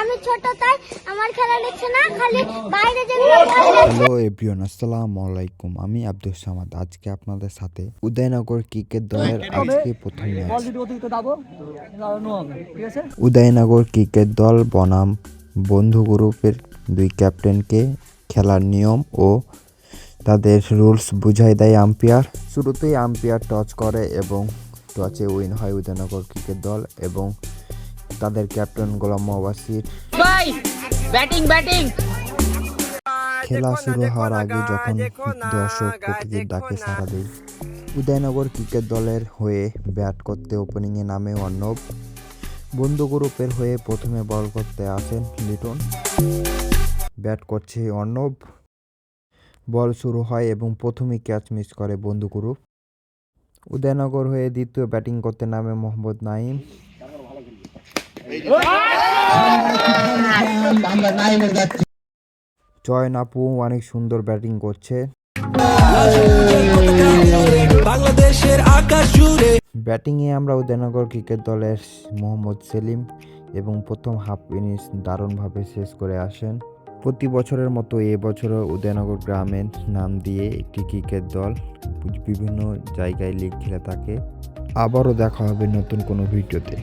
আমি ছোট তাই আমার খেলা দেখছে না, খালি বাইরে যেতে। হ্যালো এভরিওয়ান, আসসালামু আলাইকুম। আমি আব্দুল সামাদ। আজকে আপনাদের সাথে উদয়নগর ক্রিকেট দলের আজকে প্রথম ম্যাচ। উদয়নগর ক্রিকেট দল বনাম বন্ধু গ্রুপের দুই ক্যাপ্টেনকে খেলার নিয়ম ও তাদের রুলস বুঝাই দেয় আম্পায়ার। শুরুতেই আম্পায়ার টস করে এবং টসে উইন হয় উদয়নগর ক্রিকেট দল এবং তাদের ক্যাপ্টেন গোলাম মোবাশির। খেলা শুরু হওয়ার আগে যখন দর্শক প্রতীকের ডাকে সাড়া দেয়, উদয়নগর ক্রিকেট দলের হয়ে ব্যাট করতে ওপেনিংয়ে নামে অর্ণব। বন্ধু গ্রুপের হয়ে প্রথমে বল করতে আসেন লিটন। ব্যাট করছে অর্ণব। বল শুরু হয় এবং প্রথমেই ক্যাচ মিস করে বন্ধু গ্রুপ। উদয়নগর হয়ে দ্বিতীয় ব্যাটিং করতে নামে মোহাম্মদ নাইম। চয়ন আপু অনেক সুন্দর ব্যাটিং করছে। ব্যাটিংয়ে আমরা উদয়নগর ক্রিকেট দলের মোহাম্মদ সেলিম এবং প্রথম হাফ ইনিংস দারুণভাবে শেষ করে আসেন। প্রতি বছরের মতো এবছরও উদয়নগর গ্রামের নাম দিয়ে একটি ক্রিকেট দল বিভিন্ন জায়গায় লিগ খেলে থাকে। আবারও দেখা হবে নতুন কোনো ভিডিওতে।